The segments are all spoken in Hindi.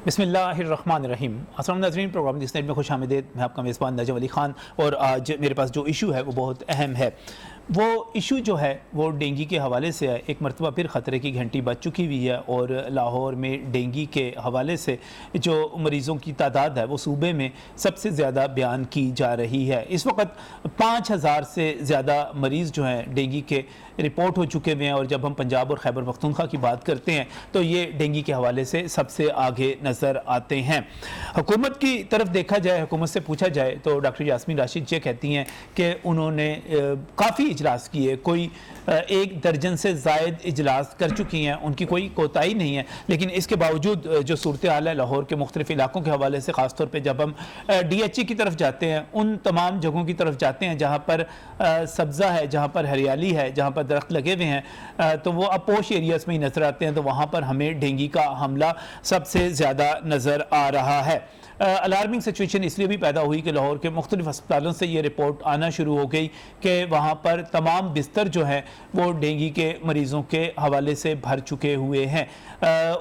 बिस्मिल्लाहिर्रहमानिर्रहीम। अस्सलाम नाज़रीन, प्रोग्राम जिस नेट में खुश आमदीद। मैं आपका मेज़बान नजम अली ख़ान और आज मेरे पास जो इशू है वो बहुत अहम है। वो इशू जो है वो डेंगू के हवाले से है। एक मरतबा फिर ख़तरे की घंटी बज चुकी हुई है और लाहौर में डेंगू के हवाले से जो मरीज़ों की तादाद है वो सूबे में सबसे ज़्यादा बयान की जा रही है। इस वक्त 5000 से ज़्यादा मरीज़ जो हैं डेंगू के रिपोर्ट हो चुके हुए हैं और जब हम पंजाब और खैबर पख्तूनख्वा की बात करते हैं तो ये डेंगू के हवाले से सबसे आगे नज़र आते हैं। हुकूमत की तरफ देखा जाए, हुकूमत से पूछा जाए तो डॉक्टर यास्मीन राशिद ये कहती हैं कि उन्होंने काफ़ी इजलास किए, कोई 1 दर्जन से ज़ायद इजलास कर चुकी हैं, उनकी कोई कोताही नहीं है। लेकिन इसके बावजूद जो सूरत हाल है लाहौर के मुख्तलिफ इलाकों के हवाले से, ख़ासतौर पर जब हम DHE की तरफ जाते हैं, उन तमाम जगहों की तरफ जाते हैं जहाँ पर सब्ज़ा है, जहाँ पर हरियाली है, जहाँ पर दरख्त लगे हुए हैं, तो वो अपोश एरियाज़ में ही नज़र आते हैं। तो वहाँ पर हमें डेंगू का हमला सबसे ज़्यादा नज़र आ रहा है। अलार्मिंग सिचुएशन इसलिए भी पैदा हुई कि लाहौर के मुख्तलिफ अस्पतालों से ये रिपोर्ट आना शुरू हो गई कि वहाँ पर तमाम बिस्तर जो हैं वो डेंगू के मरीज़ों के हवाले से भर चुके हुए हैं।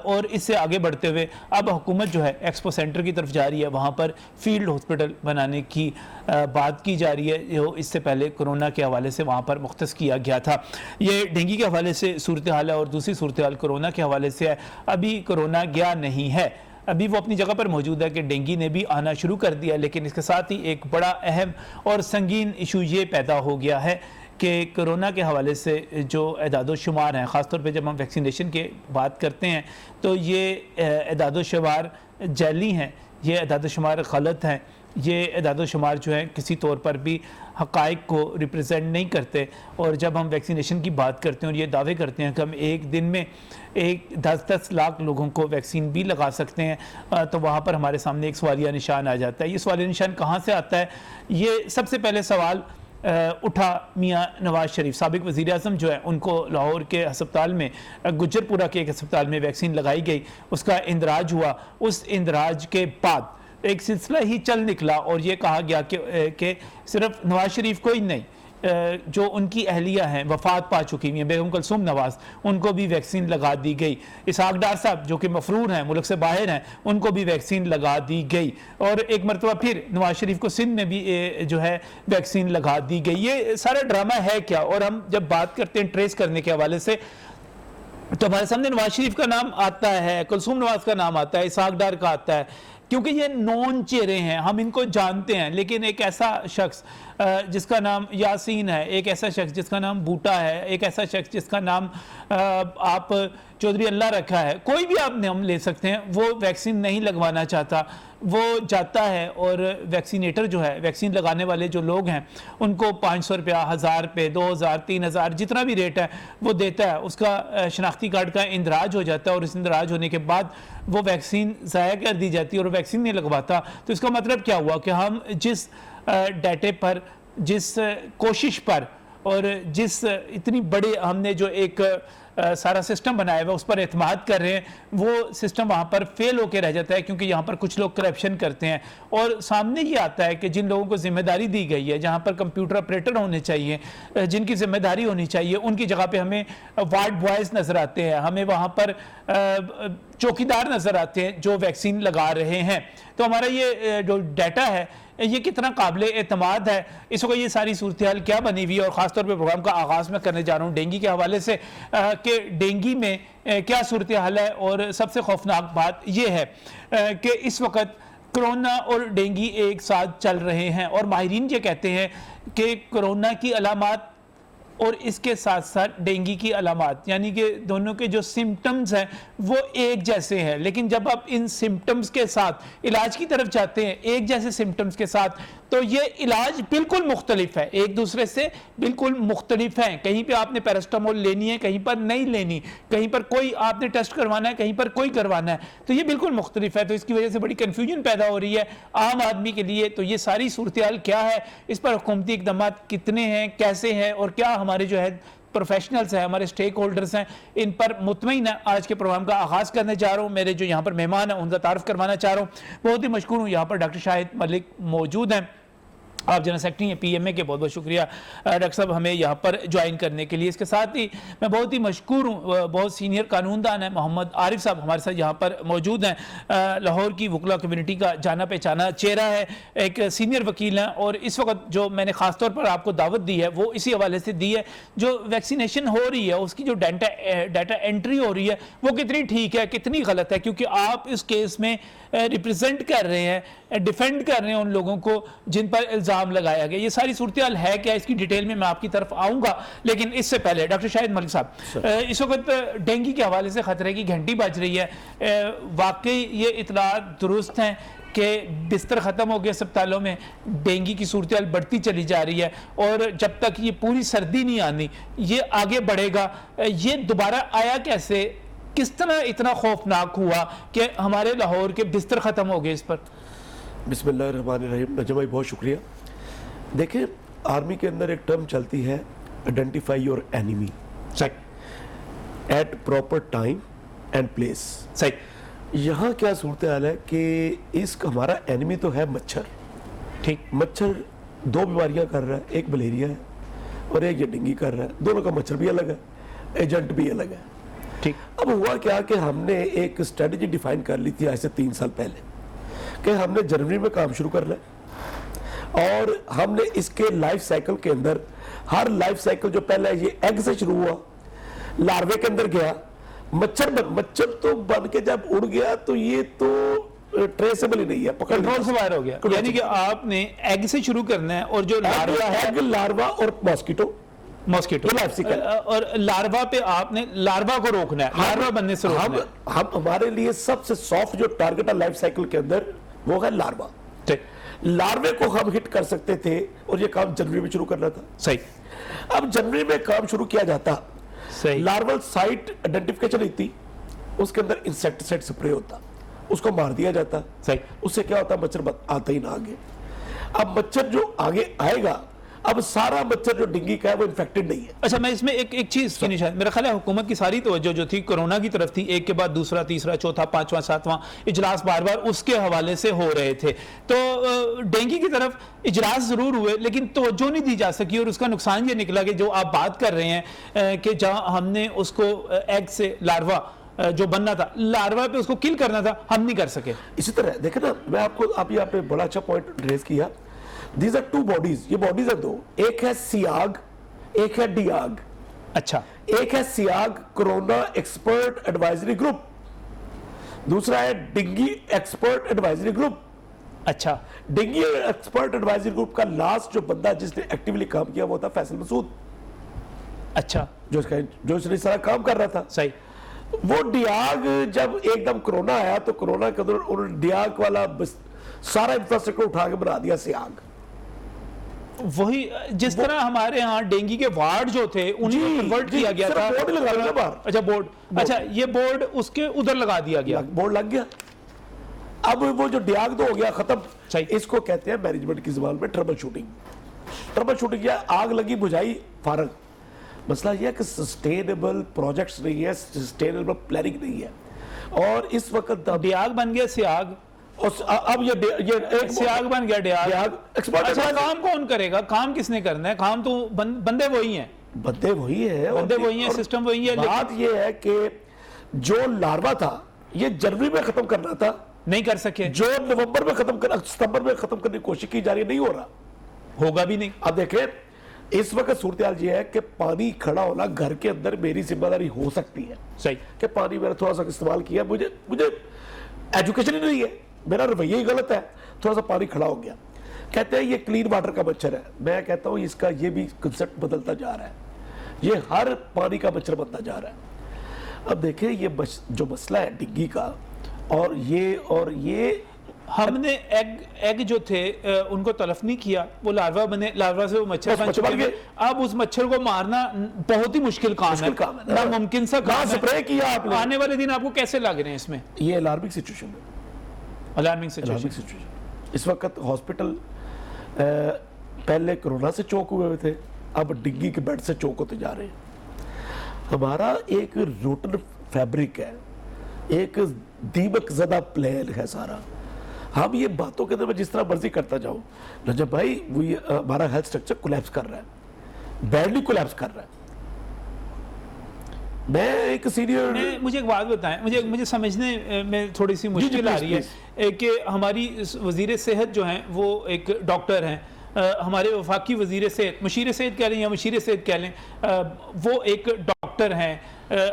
और इससे आगे बढ़ते हुए अब हुकूमत जो है एक्सपो सेंटर की तरफ जा रही है, वहाँ पर फील्ड हॉस्पिटल बनाने की बात की जा रही है जो इससे पहले कोरोना के हवाले से वहाँ पर मुख्तस किया गया था। ये डेंगू के हवाले से सूरत हाल है और दूसरी सूरत हाल कोरोना के हवाले से है। अभी कोरोना गया नहीं है, अभी वो अपनी जगह पर मौजूद है कि डेंगू ने भी आना शुरू कर दिया। लेकिन इसके साथ ही एक बड़ा अहम और संगीन इशू ये पैदा हो गया है कि कोरोना के हवाले से जो एदाद शुमार हैं, ख़ासतौर पे जब हम वैक्सीनेशन की बात करते हैं तो ये एदाद शुमार जाली हैं, ये एदाद शुमार गलत हैं, ये एदाद शुमार जो है किसी तौर पर भी हक़ाइक़ को रिप्रेजेंट नहीं करते। और जब हम वैक्सीनेशन की बात करते हैं और ये दावे करते हैं कि हम एक दिन में 10-10 लाख लोगों को वैक्सीन भी लगा सकते हैं, तो वहाँ पर हमारे सामने एक सवालिया निशान आ जाता है। ये सवालिया निशान कहाँ से आता है? ये सबसे पहले सवाल उठा मियाँ नवाज शरीफ, साबिक वज़ीर आज़म जो है, उनको लाहौर के अस्पताल में, गुज्जरपुरा के एक अस्पताल में वैक्सीन लगाई गई, उसका इंदराज हुआ। उस इंदराज के बाद एक सिलसिला ही चल निकला और ये कहा गया कि सिर्फ नवाज शरीफ को ही नहीं, जो उनकी अहलिया हैं वफ़ात पा चुकी हुई हैं, बेगम कुलसूम नवाज़, उनको भी वैक्सीन लगा दी गई। इसहाक डार साहब जो कि मफरूर हैं, मुल्क से बाहर हैं, उनको भी वैक्सीन लगा दी गई। और एक मरतबा फिर नवाज शरीफ को सिंध में भी जो है वैक्सीन लगा दी गई। ये सारा ड्रामा है क्या? और हम जब बात करते हैं ट्रेस करने के हवाले से तो हमारे सामने नवाज शरीफ का नाम आता है, कुलसूम नवाज का नाम आता है, इसहाक डार का आता है, क्योंकि ये नॉन चेहरे हैं, हम इनको जानते हैं। लेकिन एक ऐसा शख्स जिसका नाम यासीन है, एक ऐसा शख्स जिसका नाम बूटा है, एक ऐसा शख्स जिसका नाम आप चौधरी अल्लाह रखा है, कोई भी आप नाम ले सकते हैं, वो वैक्सीन नहीं लगवाना चाहता। वो जाता है और वैक्सीनेटर जो है, वैक्सीन लगाने वाले जो लोग हैं, उनको 500 रुपया, 1000 रुपये, 2000, 3000 जितना भी रेट है वो देता है। उसका शनाख्ती कार्ड का इंदराज हो जाता है और इस इंदराज होने के बाद वो वैक्सीन ज़ाया कर दी जाती है और वैक्सीन नहीं लगवाता। तो इसका मतलब क्या हुआ कि हम जिस डाटे पर, जिस कोशिश पर और जिस इतनी बड़े हमने जो एक सारा सिस्टम बनाया हुआ उस पर एतमाद कर रहे हैं, वो सिस्टम वहाँ पर फेल होकर रह जाता है, क्योंकि यहाँ पर कुछ लोग करप्शन करते हैं। और सामने ये आता है कि जिन लोगों को जिम्मेदारी दी गई है, जहाँ पर कंप्यूटर ऑपरेटर होने चाहिए, जिनकी जिम्मेदारी होनी चाहिए, उनकी जगह पे हमें वार्ड बॉयज़ नज़र आते हैं, हमें वहाँ पर चौकीदार नज़र आते हैं जो वैक्सीन लगा रहे हैं। तो हमारा ये जो डाटा है ये कितना काबिल एतमाद है, इस वक्त ये सारी सूरत हाल क्या बनी हुई है। और ख़ासतौर पर प्रोग्राम का आगाज़ में करने जा रहा हूँ डेंगू के हवाले से कि डेंगू में क्या सूरत हाल है। और सबसे खौफनाक बात यह है कि इस वक्त कोरोना और डेंगू एक साथ चल रहे हैं और माहिरीन ये कहते हैं कि कोरोना की अलामात और इसके साथ साथ डेंगू की अलामात, यानी कि दोनों के जो सिम्टम्स हैं वो एक जैसे हैं। लेकिन जब आप इन सिम्टम्स के साथ इलाज की तरफ जाते हैं, एक जैसे सिम्टम्स के साथ, तो ये इलाज बिल्कुल मुख्तलिफ है, एक दूसरे से बिल्कुल मुख्तलिफ हैं। कहीं पे आपने पैरास्टामोल लेनी है, कहीं पर नहीं लेनी, कहीं पर कोई आपने टेस्ट करवाना है, कहीं पर कोई करवाना है, तो ये बिल्कुल मुख्तलिफ है। तो इसकी वजह से बड़ी कन्फ्यूजन पैदा हो रही है आम आदमी के लिए। तो ये सारी सूरत हाल क्या है, इस पर हुकूमती इक़दाम कितने हैं, कैसे हैं, और क्या हमारे जो है प्रोफेशनल्स हैं, हमारे स्टेक होल्डर्स हैं, इन पर मुतमईन आज के प्रोग्राम का आगाज़ करने जा रहा हूँ। मेरे जो यहाँ पर मेहमान हैं उनका तारुफ करवाना चाह रहा हूँ। बहुत ही मशकूर हूँ, यहाँ पर डॉक्टर शाहिद मलिक मौजूद हैं, आप जनरल सेक्रेटरी हैं PMA के, बहुत बहुत शुक्रिया डॉक्टर साहब हमें यहाँ पर ज्वाइन करने के लिए। इसके साथ ही मैं बहुत ही मशकूर हूँ, बहुत सीनियर कानूनदान है मोहम्मद आरिफ साहब हमारे साथ यहाँ पर मौजूद हैं। लाहौर की वकला कम्युनिटी का जाना पहचाना चेहरा है, एक सीनियर वकील हैं, और इस वक्त जो मैंने ख़ास तौर पर आपको दावत दी है वो इसी हवाले से दी है, जो वैक्सीनेशन हो रही है उसकी जो डाटा एंट्री हो रही है वो कितनी ठीक है कितनी गलत है, क्योंकि आप इस केस में रिप्रेजेंट कर रहे हैं, डिफेंड कर रहे हैं उन लोगों को जिन पर इल्ज़ाम लगाया गया। ये सारी सूरत हाल है क्या, इसकी डिटेल में मैं आपकी तरफ आऊँगा, लेकिन इससे पहले डॉक्टर शाहिद मलिक साहब, इस वक्त डेंगू के हवाले से ख़तरे की घंटी बज रही है, वाकई ये इतलात दुरुस्त हैं कि बिस्तर ख़त्म हो गए अस्पतालों में, डेंगू की सूरत हाल बढ़ती चली जा रही है, और जब तक ये पूरी सर्दी नहीं आनी ये आगे बढ़ेगा। ये दोबारा आया कैसे, किस तरह इतना खौफनाक हुआ कि हमारे लाहौर के बिस्तर ख़त्म हो गए इस पर? बिस्मिल्लाहिर्रहमानिर्रहीम। नजम भाई बहुत शुक्रिया। देखिए, आर्मी के अंदर एक टर्म चलती है, आइडेंटिफाई योर एनिमी सही, at proper time and place. सही। यहाँ क्या सूरत हाल है कि हमारा एनिमी तो है मच्छर, ठीक। मच्छर दो बीमारियां कर रहा है, एक मलेरिया है और एक ये डेंगू कर रहा है, दोनों का मच्छर भी अलग है, एजेंट भी अलग है, ठीक। अब हुआ क्या कि हमने एक स्ट्रेटजी डिफाइन कर ली थी आज से 3 साल पहले कि हमने जनवरी में काम शुरू करना है, और हमने इसके लाइफ साइकिल के अंदर हर लाइफ साइकिल जो पहले ये एग से शुरू हुआ, लार्वे के अंदर गया, मच्छर तो बन के जब उड़ गया तो ये तो ट्रेसेबल ही नहीं है, कंट्रोल से बाहर हो गया। यानी कि आपने एग से शुरू करना है, और जो लार्वा है, एग, लार्वा और मॉस्किटो लाइफ साइकिल, और लार्वा पे आपने लार्वा को रोकना है, लार्वा बनने से रोकना है। हम हमारे लिए सबसे सॉफ्ट जो टारगेट है लाइफ साइकिल के अंदर वो है लार्वा। लार्वे को हम हिट कर सकते थे, और ये काम जनवरी में शुरू करना था। सही। अब जनवरी में काम शुरू किया जाता, सही। लार्वल साइट आइडेंटिफिकेशन नहीं थी, उसके अंदर इंसेक्टिसाइड स्प्रे होता, उसको मार दिया जाता। सही। उससे क्या होता, मच्छर आता ही ना आगे। अब मच्छर जो आगे आएगा, अब सारा मच्छर जो डेंगू का है वो इन्फेक्टेड नहीं है। अच्छा, मैं इसमें एक चीज़ की निशान, मेरा ख्याल है हुकूमत की सारी तवज्जो जो थी कोरोना की तरफ थी, एक के बाद दूसरा, तीसरा, चौथा, पांचवा, सातवां इजलास बार बार उसके हवाले से हो रहे थे, तो डेंगू की तरफ इजलास ज़रूर हुए लेकिन तवज्जो नहीं दी जा सकी, और उसका नुकसान ये निकला कि जो आप बात कर रहे हैं कि जहाँ हमने उसको एग से लार्वा जो बनना था, लार्वा पे उसको किल करना था, हम नहीं कर सके। इसी तरह देखे ना, मैं आपको आप यहाँ पे बड़ा अच्छा पॉइंट रेज किया। These are two bodies, ये बॉडीज है दो, एक है सियाग, एक है डियाग। अच्छा। एक है Siyag corona expert advisory group, दूसरा है डेंगू एक्सपर्ट एडवाइजरी ग्रुप। अच्छा। डेंगू एक्सपर्ट एडवाइजरी ग्रुप का लास्ट जो बंदा जिसने एक्टिवली काम किया वो था फैसल मसूद। अच्छा। जो इसने सारा काम कर रहा था। सही। वो डियाग जब एकदम कोरोना आया तो कोरोना के अंदर उन्होंने डियाग वाला सारा इंफ्रास्ट्रक्चर उठा के बना दिया सियाग। वही जिस तरह हमारे यहाँ डेंगू के वार्ड जो थे उन्हीं को कन्वर्ट किया गया था। बोर्ड लगा दिया बाहर। अच्छा, बोर्ड। अच्छा, ये बोर्ड उसके उधर लगा दिया गया, बोर्ड लग गया। अब वो जो डियाग तो हो गया खत्म। सही। इसको कहते हैं मैनेजमेंट की जुबान में ट्रबल शूटिंग। ट्रबल शूटिंग या आग लगी बुझाई फारग। मसला यह है कि सस्टेनेबल प्रोजेक्ट्स नहीं है, सस्टेनेबल प्लानिंग नहीं है, और इस वक्त डियाग बन गया सियाग, अब ये एक सियाग बन गया डियाग एक्सपर्ट। अच्छा, काम कौन करेगा, काम किसने करना है? काम तो बंदे वही हैं, बंदे वही हैं, सिस्टम वही है। बात ये है कि जो लार्वा था ये जनवरी में खत्म करना था, नहीं कर सके। जो नवंबर में खत्म कर, सितंबर में खत्म करने की कोशिश की जा रही है, नहीं हो रहा, होगा भी नहीं। अब देखें, इस वक्त सूरत हाल ये है कि पानी खड़ा होना घर के अंदर मेरी जिम्मेदारी हो सकती है। सही। कि पानी मैंने थोड़ा सा इस्तेमाल किया, मुझे एजुकेशन ही नहीं है, मेरा रवैया ही गलत है, थोड़ा सा पानी खड़ा हो गया, कहते हैं ये क्लीन वाटर का मच्छर है। मैं कहता हूं इसका ये भी कंसेप्ट बदलता जा रहा है, ये हर पानी का मच्छर बनता जा रहा है। अब देखें ये जो मसला है डेंगू का, और ये हमने एग जो थे उनको तलफ नहीं किया, वो लार्वा बने, लार्वा से वो मच्छर बन चुके हैं। अब उस मच्छर को मारना बहुत ही मुश्किल काम है, नामुमकिन सा काम है। स्प्रे किया आपने, आने वाले दिन आपको कैसे लग रहे हैं इसमें? ये अलार्मिंग सिचुएशन है, अलार्मिंग सिचुएशन। इस वक्त हॉस्पिटल पहले कोरोना से चौक हुए थे, अब डेंगू के बेड से चौक होते जा रहे हैं। हमारा एक रूटन फैब्रिक है, एक दीमक ज़दा प्लान है सारा। हम ये बातों के अंदर मैं जिस तरह मर्जी करता जाऊं, रजब भाई हमारा हेल्थ स्ट्रक्चर कोलैप्स कर रहा है, बैडली कोलैप्स कर रहा है। मैं एक सीनियर, मुझे एक बात बताएं, मुझे समझने में थोड़ी सी मुश्किल आ रही है कि हमारी वजीर सेहत जो हैं वो एक डॉक्टर हैं, हमारे वफाकी वजीर सेहत, मुशीर सेहत कह लें या मुशीर सेहत कह लें, वो एक डॉक्टर हैं,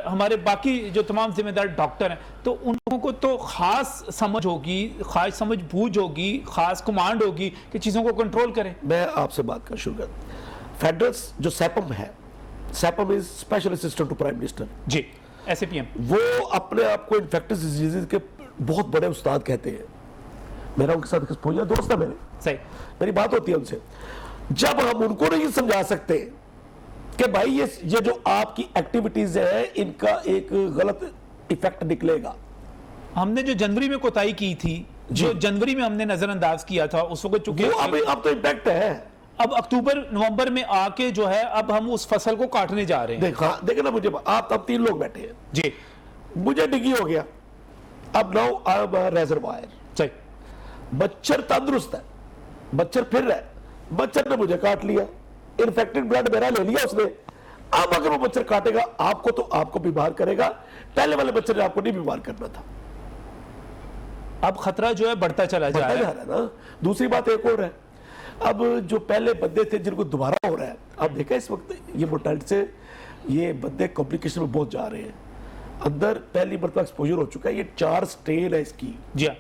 हमारे बाकी जो तमाम जिम्मेदार डॉक्टर हैं, तो उन लोगों को तो ख़ास समझ होगी, ख़ास समझ बूझ होगी, ख़ास कमांड होगी कि चीज़ों को कंट्रोल करें। मैं आपसे बात कर शुरू कर, फेडरल जो सैपम है, SAPM is special assistant to prime minister ji, SAPM, वो अपने आप को इन्फेक्टियस डिजीज के बहुत बड़े उस्ताद कहते हैं। मेरा उनके साथ एक्सपोजर दोस्त है, सही, मेरी बात होती है उनसे। जब हम उनको नहीं समझा सकते कि भाई ये जो आपकी एक्टिविटीज है इनका एक गलत इफेक्ट निकलेगा। हमने जो जनवरी में कोताही की थी, जो जनवरी में हमने नजरअंदाज किया था, उस वक्त चूंकि अब तो इम्पैक्ट है, अब अक्टूबर नवंबर में आके जो है अब हम उस फसल को काटने जा रहे हैं। देखो ना, मुझे आप तब 3 लोग बैठे हैं जी, मुझे डिग्गी हो गया, अब नाउ आई एम रेजरवायर, सही, मच्छर तंदुरुस्त है, मच्छर फिर रहा है, मच्छर ने मुझे काट लिया, इन्फेक्टेड ब्लड मेरा ले लिया उसने। अब अगर वो मच्छर काटेगा आपको तो आपको बीमार करेगा, पहले वाले मच्छर ने आपको नहीं बीमार करना था। अब खतरा जो है बढ़ता चला जा रहा है ना। दूसरी बात एक और है, अब जो पहले बंदे थे जिनको दोबारा हो रहा है, अब देखा इस वक्त ये मोर्टेलिटी से ये बंदे कॉम्प्लिकेशन में बहुत जा रहे हैं, अंदर पहली मरतबा एक्सपोजर हो चुका है, ये 4 स्टेन है इसकी, जी हाँ,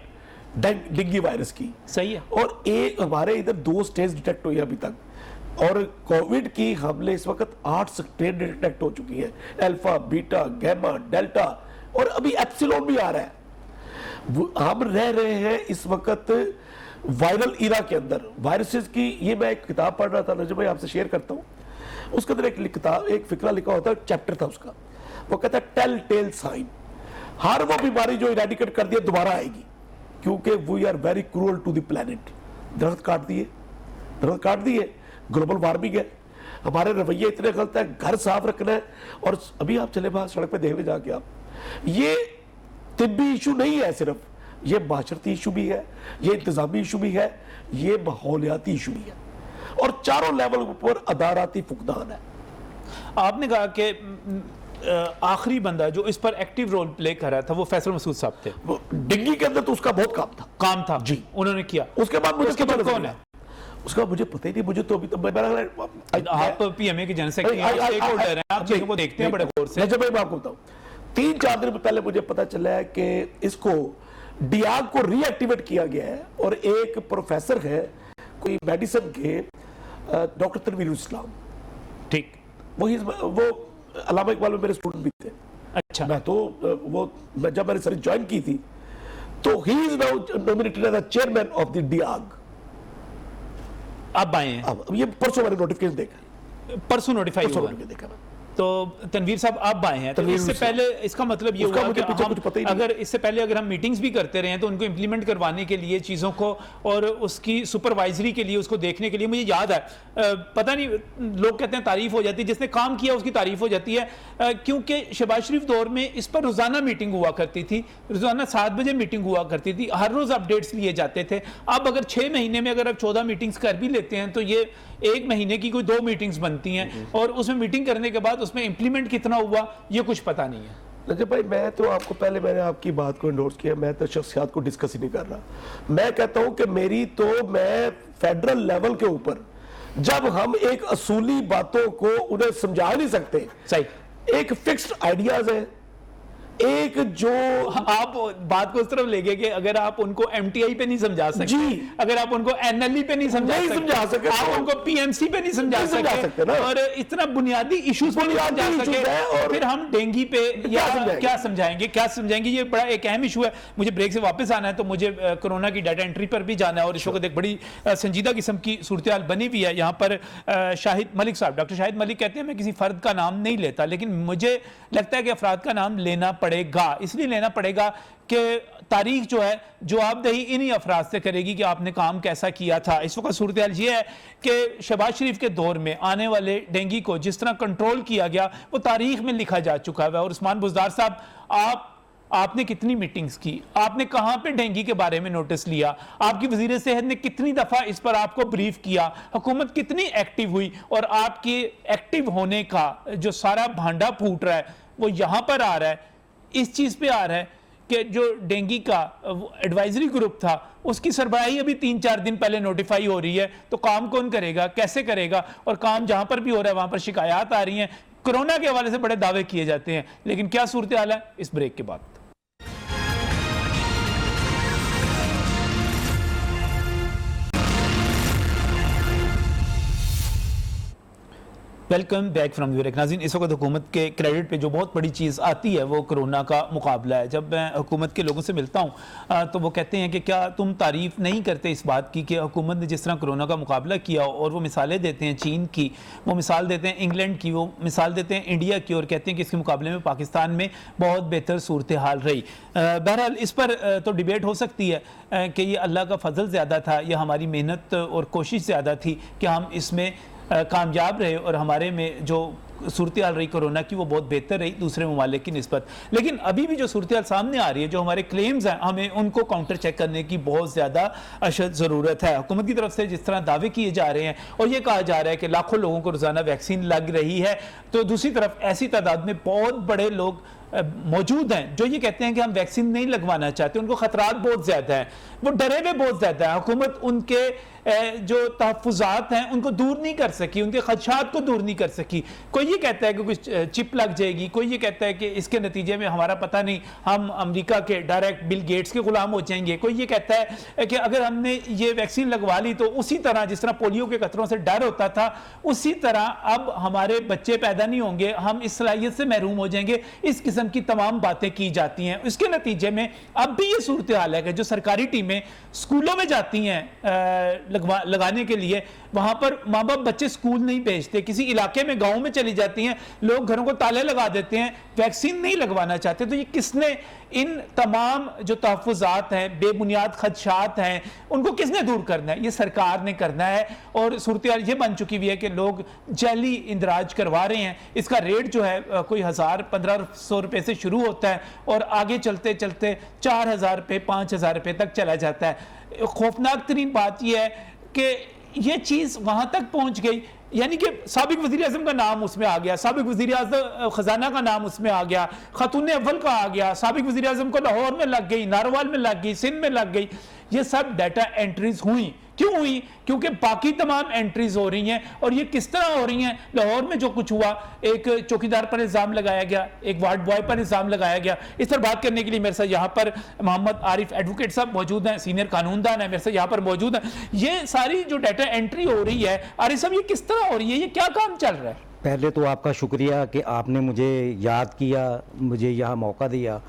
डेंगू वायरस की, सही है, और एक हमारे इधर 2 स्टेज डिटेक्ट हुई अभी तक, और कोविड की हमले इस वक्त 8 स्टेन डिटेक्ट हो चुकी है, अल्फा, बीटा, गामा, डेल्टा, और अभी एप्सिलॉन भी आ रहा है। हम रह रहे हैं इस वक्त वायरल इरा के अंदर, वायरसेस की। ये मैं एक किताब पढ़ रहा था नजम भाई, आपसे शेयर करता हूं, उसके अंदर एक फिक्रा लिखा होता है, चैप्टर था उसका, वो कहता है टेल टेल साइन, हर वो बीमारी जो इरेडिकेट कर दिया दोबारा आएगी, क्योंकि we are very cruel to the planet. दरख्त काट दिए, ग्लोबल वार्मिंग है, हमारे रवैये इतने गलत है, घर साफ रखना है। और अभी आप चले बाहर सड़क पे देखने जाके आप, ये तिब्बी इशू नहीं है सिर्फ, ये माशरती इशू भी है, ये इंतजामी इशू भी है, ये माहौलियाती इशू भी है, और चारों लेवल पर अदाराती फुकदान है। आपने कहा कि आखिरी बंदा जो इस पर एक्टिव रोल प्ले कर रहा था वो फैसल मसूद साहब थे, डिग्गी के अंदर तो उसका बहुत काम था जी, उन्होंने किया। उसके बाद मुझे कौन है उसका मुझे पता ही नहीं, मुझे तो अभी तो आप PMA के जनरल सेक्रेटरी हैं, स्टेक होल्डर हैं, आप चीजों को देखते हैं बड़े गौर से। जब मैं आपको बताऊं, 3-4 दिन पहले मुझे पता चला है कि इसको डियाग को रीएक्टिवेट किया गया है, और एक प्रोफेसर है कोई मेडिसिन के, डॉक्टर तनवीर इस्लाम, ठीक, वो अल्लामा इकबाल में मेरे स्टूडेंट भी थे। अच्छा, मैं तो जब मैंने सर्विस ज्वाइन की थी तो he is now nominated as the chairman of the डियाग। अब आए हैं, अब ये परसों मैंने नोटिफिकेशन देखा, परसों नोटिफाई हुआ, देखा मैं। तो तनवीर साहब आप आए हैं, तो इससे पहले इसका मतलब ये हुआ कि हम अगर इससे पहले अगर हम मीटिंग्स भी करते रहे हैं तो उनको इंप्लीमेंट करवाने के लिए चीज़ों को और उसकी सुपरवाइजरी के लिए, उसको देखने के लिए, मुझे याद है, पता नहीं लोग कहते हैं तारीफ हो जाती है, जिसने काम किया उसकी तारीफ हो जाती है, क्योंकि शहबाज शरीफ दौर में इस पर रोजाना मीटिंग हुआ करती थी, रोजाना 7 बजे मीटिंग हुआ करती थी, हर रोज अपडेट्स लिए जाते थे। अब अगर 6 महीने में अगर आप 14 मीटिंग्स कर भी लेते हैं तो ये 1 महीने की कोई 2 मीटिंग्स बनती हैं, और उसमें मीटिंग करने के बाद उसमें इंप्लीमेंट कितना हुआ ये कुछ पता नहीं है। रजब भाई, मैं तो आपको पहले मैंने आपकी बात को एंडोर्स किया, मैं तो शख्सियात को डिस्कस ही नहीं कर रहा। मैं कहता हूं कि मैं फेडरल लेवल के ऊपर जब हम एक असूली बातों को उन्हें समझा नहीं सकते, सही, एक फिक्स्ड आइडियाज है, एक जो आप बात को उस तरफ ले गए कि अगर आप उनको MTI पे नहीं समझा सकते जी, अगर आप उनको NLE पे नहीं समझा सकते, आप उनको PMC पे नहीं समझा सकते ना, और इतना बुनियादी इश्यूज पे नहीं समझा सकते, और फिर हम डेंगू पे क्या समझाएंगे। ये बड़ा एक अहम इशू है। मुझे ब्रेक से वापस आना है, तो मुझे कोरोना की डाटा एंट्री पर भी जाना है, और इस वक्त एक बड़ी संजीदा किस्म की सूरत बनी हुई है। यहाँ पर शाहिद मलिक साहब, डॉक्टर शाहिद मलिक कहते हैं मैं किसी फर्द का नाम नहीं लेता, लेकिन मुझे लगता है कि अफराद का नाम लेना पड़ेगा, इसलिए लेना पड़ेगा कि तारीख जो है जवाबदेही इन्हीं अफराद से करेगी कि आपने काम कैसा किया था। इस वक्त सूरत हाल ये है कि शहबाज शरीफ के दौर में आने वाले डेंगू को जिस तरह कंट्रोल किया गया वो तारीख में लिखा जा चुका है। और उस्मान बुज़दार साहब, आप आपने कितनी मीटिंग्स की, आपने कहाँ पे डेंगू के बारे में नोटिस लिया, आपकी वजीर सेहत ने कितनी दफ़ा इस पर आपको ब्रीफ किया, हुकूमत कितनी एक्टिव हुई, और आपके एक्टिव होने का जो सारा भांडा फूट रहा है वो यहाँ पर आ रहा है, इस चीज़ पे आ रहा है कि जो डेंगू का एडवाइजरी ग्रुप था उसकी सरबराही अभी 3-4 दिन पहले नोटिफाई हो रही है, तो काम कौन करेगा, कैसे करेगा? और काम जहां पर भी हो रहा है वहां पर शिकायत आ रही हैं, कोरोना के हवाले से बड़े दावे किए जाते हैं, लेकिन क्या सूरत हाल है? इस ब्रेक के बाद। वेलकम बैक फ्रॉम यूर नाज़रीन। इस वक्त हुकूमत के क्रेडिट पे जो बहुत बड़ी चीज़ आती है वो कोरोना का मुकाबला है। जब मैं हुकूमत के लोगों से मिलता हूँ तो वो कहते हैं कि क्या तुम तारीफ़ नहीं करते इस बात की कि हुकूमत ने जिस तरह कोरोना का मुकाबला किया, और वो मिसालें देते हैं चीन की, वो मिसाल देते हैं इंग्लैंड की, वो मिसाल देते हैं इंडिया की, और कहते हैं कि इसके मुकाबले में पाकिस्तान में बहुत बेहतर सूरत हाल रही। बहरहाल इस पर तो डिबेट हो सकती है कि ये अल्लाह का फजल ज़्यादा था या हमारी मेहनत और कोशिश ज़्यादा थी कि हम इसमें कामयाब रहे, और हमारे में जो सूरत हाल रही कोरोना की वो बहुत बेहतर रही दूसरे ममालिक की निस्बत। लेकिन अभी भी जो सूरत हाल सामने आ रही है, जो हमारे क्लेम्स हैं, हमें उनको काउंटर चेक करने की बहुत ज़्यादा अशद ज़रूरत है। हुकूमत की तरफ से जिस तरह दावे किए जा रहे हैं और ये कहा जा रहा है कि लाखों लोगों को रोज़ाना वैक्सीन लग रही है, तो दूसरी तरफ ऐसी तादाद में बहुत बड़े लोग मौजूद हैं जो ये कहते हैं कि हम वैक्सीन नहीं लगवाना चाहते, उनको खतरात बहुत ज़्यादा हैं, वो डरे हुए बहुत ज़्यादा है। हुकूमत उनके जो तहफ़्फ़ुज़ात हैं उनको दूर नहीं कर सकी, उनके खदशात को दूर नहीं कर सकी। कोई ये कहता है कि कुछ चिप लग जाएगी, कोई ये कहता है कि इसके नतीजे में हमारा पता नहीं हम अमेरिका के डायरेक्ट बिल गेट्स के गुलाम हो जाएंगे, कोई ये कहता है कि अगर हमने ये वैक्सीन लगवा ली तो उसी तरह जिस तरह पोलियो के खतरों से डर होता था उसी तरह अब हमारे बच्चे पैदा नहीं होंगे, हम इस सलाहियत से महरूम हो जाएंगे। इस किस्म की तमाम बातें की जाती हैं। इसके नतीजे में अब भी ये सूरत हाल है कि जो सरकारी टीमें स्कूलों में जाती हैं लगाने के लिए, वहां पर माँ बाप बच्चे स्कूल नहीं भेजते, किसी इलाके में गांव में चली जाती हैं, लोग घरों को ताले लगा देते हैं, वैक्सीन नहीं लगवाना चाहते। तो ये किसने इन तमाम जो तहफ़्फ़ुज़ात हैं, बेबुनियाद खदशात हैं, उनको किसने दूर करना है? ये सरकार ने करना है। और सूरत हाल ये बन चुकी हुई है कि लोग जैली इंदराज करवा रहे हैं। इसका रेट जो है कोई 1000-1500 रुपये से शुरू होता है और आगे चलते चलते 4000 रुपये 5000 रुपये तक चला जाता है। खौफनाक तरीन बात यह है कि ये चीज़ वहाँ तक पहुँच गई, यानी कि साबिक वज़ीर आज़म का नाम उसमें आ गया, साबिक वज़ीर आज़म ख़जाना का नाम उसमें आ गया, खातून अव्वल का आ गया, साबिक वज़ीर आज़म को लाहौर में लग गई, नारोवाल में लग गई, सिंध में लग गई। ये सब डाटा एंट्रीज हुई। क्यों हुई? क्योंकि बाकी तमाम एंट्रीज हो रही हैं। और ये किस तरह हो रही हैं? लाहौर में जो कुछ हुआ, एक चौकीदार पर इल्ज़ाम लगाया गया, एक वार्ड बॉय पर इल्ज़ाम लगाया गया। इस पर बात करने के लिए मेरे साथ यहाँ पर मोहम्मद आरिफ एडवोकेट साहब मौजूद हैं, सीनियर कानूनदान है, मेरे साथ यहाँ पर मौजूद हैं। ये सारी जो डाटा एंट्री हो रही है, आरिफ साहब, ये किस तरह हो रही है? ये क्या काम चल रहा है? पहले तो आपका शुक्रिया कि आपने मुझे याद किया, मुझे यहाँ मौका दिया।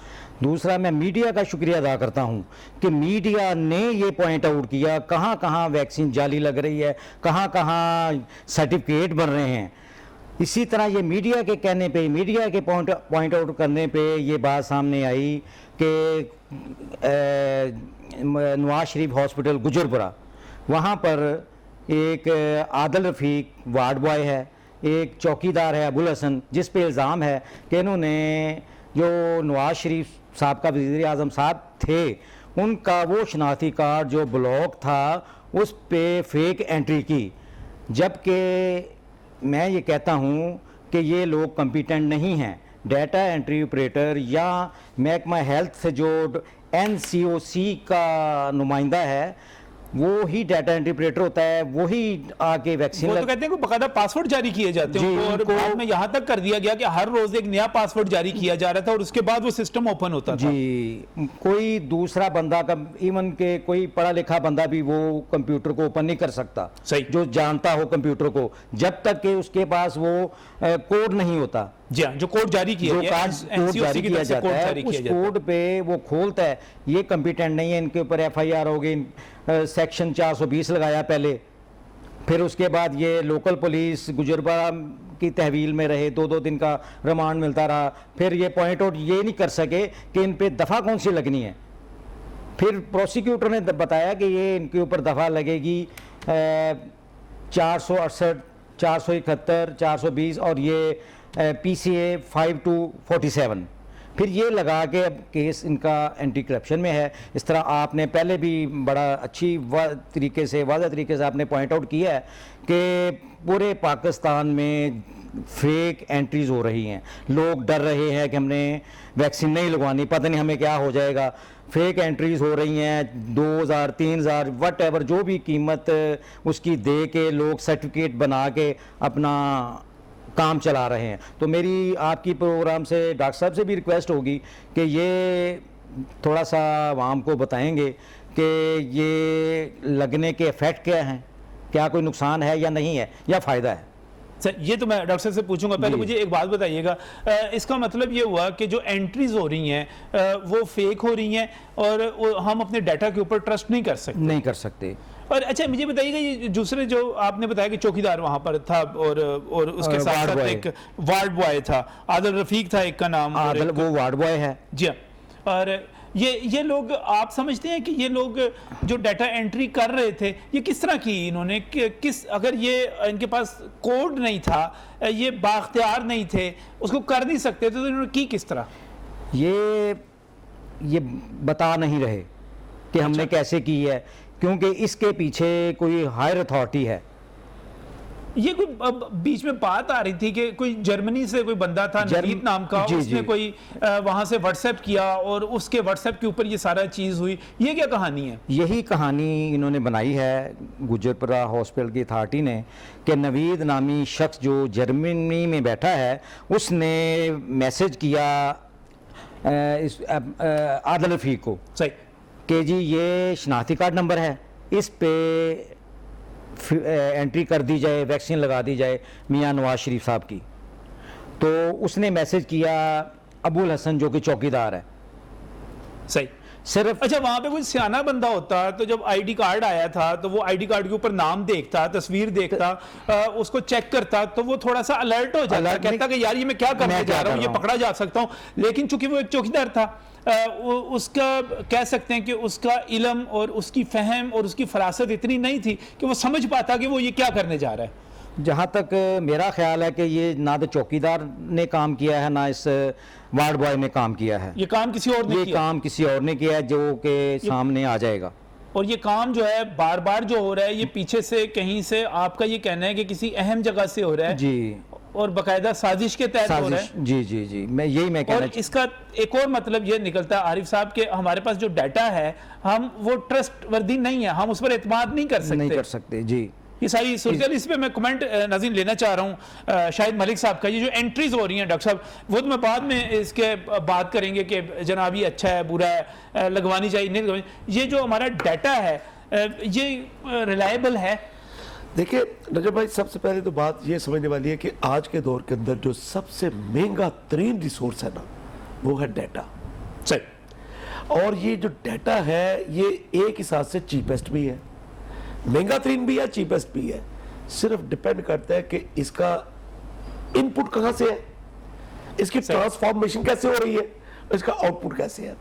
दूसरा, मैं मीडिया का शुक्रिया अदा करता हूँ कि मीडिया ने ये पॉइंट आउट किया कहाँ कहाँ वैक्सीन जाली लग रही है, कहाँ कहाँ सर्टिफिकेट बन रहे हैं। इसी तरह ये मीडिया के कहने पे, मीडिया के पॉइंट आउट करने पे ये बात सामने आई कि नवाज शरीफ हॉस्पिटल गुजरपुरा, वहाँ पर एक आदिल रफ़ीक वार्ड बॉय है, एक चौकीदार है अबुल हसन, जिस पे इल्ज़ाम है कि इन्होंने जो नवाज शरीफ साहब का वज़ीर आज़म साहब थे उनका वो शनाख्ती कार्ड जो ब्लॉक था उस पे फेक एंट्री की। जबकि मैं ये कहता हूँ कि ये लोग कम्पिटेंट नहीं हैं। डाटा एंट्री ऑपरेटर या महकमा हेल्थ से जो NCOC का नुमाइंदा है वो ही डाटा एंट्री ऑपरेटर होता है, वही आके वैक्सीन वो तो कहते हैं कि बकायदा पासवर्ड जारी किए जाते हैं और बाद में यहाँ तक कर दिया गया कि हर रोज एक नया पासवर्ड जारी किया जा रहा था और उसके बाद वो सिस्टम ओपन होता था। जी, कोई दूसरा बंदा का, इवन के कोई पढ़ा लिखा बंदा भी वो कंप्यूटर को ओपन नहीं कर सकता, सही, जो जानता हो कंप्यूटर को, जब तक कि उसके पास वो कोड नहीं होता। जी हाँ, जो कोड जारी किया गया, कोड जारी किया जाता है, उस कोड पे वो खोलता है, ये कम्पिटेंट नहीं है, इनके ऊपर FIR हो गई, सेक्शन 420 लगाया पहले, फिर उसके बाद ये लोकल पुलिस गुजरपुरा की तहवील में रहे, 2-2 दिन का रिमांड मिलता रहा। फिर ये पॉइंट आउट ये नहीं कर सके कि इन पे दफ़ा कौन सी लगनी है। फिर प्रोसिक्यूटर ने बताया कि ये इनके ऊपर दफ़ा लगेगी 468, 471, 420 और ये PCA 5 to 47। फिर ये लगा कि अब केस इनका एंटी करप्शन में है। इस तरह आपने पहले भी बड़ा अच्छी तरीके से वाज़ह तरीके से आपने पॉइंट आउट किया है कि पूरे पाकिस्तान में फेक एंट्रीज हो रही हैं, लोग डर रहे हैं कि हमने वैक्सीन नहीं लगवानी, पता नहीं हमें क्या हो जाएगा। फेक एंट्रीज हो रही हैं 2000 3000 वट एवर जो भी कीमत उसकी दे के लोग सर्टिफिकेट बना के अपना काम चला रहे हैं। तो मेरी आपकी प्रोग्राम से डॉक्टर साहब से भी रिक्वेस्ट होगी कि ये थोड़ा सा आवाम को बताएंगे कि ये लगने के इफ़ेक्ट क्या हैं, क्या कोई नुकसान है या नहीं है या फ़ायदा है। सर ये तो मैं डॉक्टर साहब से पूछूंगा, पहले मुझे एक बात बताइएगा, इसका मतलब ये हुआ कि जो एंट्रीज हो रही हैं वो फेक हो रही हैं और हम अपने डाटा के ऊपर ट्रस्ट नहीं कर सकते। और अच्छा मुझे बताइएगा, ये दूसरे जो आपने बताया कि चौकीदार वहां पर था और उसके साथ साथ एक वार्ड बॉय था, आदिल रफीक था एक का नाम, आदिल वो वार्ड बॉय है जी। और ये लोग, आप समझते हैं कि ये लोग जो डाटा एंट्री कर रहे थे ये किस तरह की इन्होंने किस, अगर ये इनके पास कोड नहीं था, ये बाख्तियार नहीं थे, उसको कर नहीं सकते थे, तो इन्होंने की किस तरह? ये बता नहीं रहे कि हमने कैसे की है, क्योंकि इसके पीछे कोई हायर अथॉरिटी है। ये कोई बीच में बात आ रही थी कि कोई जर्मनी से कोई बंदा था नवीद नाम का, उसने कोई वहां से व्हाट्सएप किया और उसके व्हाट्सएप के ऊपर ये सारा चीज हुई। ये क्या कहानी है? यही कहानी इन्होंने बनाई है गुजरपुरा हॉस्पिटल की अथॉरिटी ने कि नवीद नामी शख्स जो जर्मनी में बैठा है उसने मैसेज किया आदिल रफीक को सही कि जी ये शनाख्ती कार्ड नंबर है, इस पे एंट्री कर दी जाए, वैक्सीन लगा दी जाए मियां नवाज शरीफ साहब की। तो उसने मैसेज किया अबुल हसन जो कि चौकीदार है। सही सिर्फ अच्छा, वहां पे कोई सियाना बंदा होता तो जब आईडी कार्ड आया था तो वो आईडी कार्ड के ऊपर नाम देखता, तस्वीर देखता, उसको चेक करता, तो वो थोड़ा सा अलर्ट हो जाता, कहता कि यार ये मैं क्या करने जा रहा हूँ, ये पकड़ा जा सकता हूँ। लेकिन चूंकि वो एक चौकीदार था, उसका कह सकते हैं कि उसका इल्म और उसकी फहम और उसकी फरासत इतनी नहीं थी कि वो समझ पाता कि वो ये क्या करने जा रहा है। जहाँ तक मेरा ख्याल है कि ये ना तो चौकीदार ने काम किया है ना इस वार्ड बॉय ने काम किया है, ये काम किसी और ने किया, काम किसी और ने किया है जो कि सामने आ जाएगा। और ये काम जो है बार बार जो हो रहा है, ये पीछे से कहीं से, आपका ये कहना है कि किसी अहम जगह से हो रहा है जी, और बाकायदा साजिश के तहत हो रहा है। जी जी जी, मैं कहना और इसका एक और मतलब ये निकलता है आरिफ साहब के हमारे पास जो डाटा है हम वो ट्रस्ट वर्दी नहीं है, हम उस पर एतमाद नहीं कर सकते जी। ये सारी सूरत, इस पे मैं कमेंट नाज़रीन लेना चाह रहा हूँ शाहिद मलिक साहब का। ये जो एंट्रीज हो रही हैं डॉक्टर साहब, वो तो मैं बाद में इसके बात करेंगे कि जनाब ये अच्छा है बुरा है, लगवानी चाहिए नहीं लगवानी। ये जो हमारा डाटा है ये रिलायबल है? देखिए नजर भाई, सबसे पहले तो बात ये समझने वाली है कि आज के दौर के अंदर जो सबसे महंगा तरीन रिसोर्स है ना, वो है डाटा। सही। और ये जो डाटा है ये एक हिसाब से चीपेस्ट भी है, महंगा तरीन भी है, चीपेस्ट भी है। सिर्फ डिपेंड करता है कि इसका इनपुट कहां से है, इसकी ट्रांसफॉर्मेशन कैसे हो रही है, इसका आउटपुट कैसे है।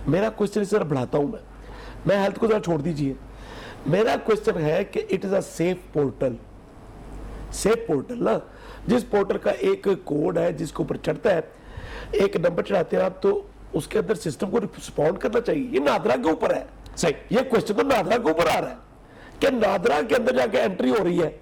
मेरा क्वेश्चन जरा बढ़ाता हूं मैं हेल्थ को जरा छोड़ दीजिए। मेरा क्वेश्चन है कि it is a safe portal ना, जिस पोर्टल का एक कोड है जिसके ऊपर चढ़ता है, एक नंबर चढ़ाते हैं आप, तो उसके अंदर सिस्टम को रिस्पॉन्ड करना चाहिए। ये नादरा के ऊपर है। सही। ये क्वेश्चन तो नादरा के ऊपर आ रहा है कि नादरा के अंदर जाके एंट्री हो रही है,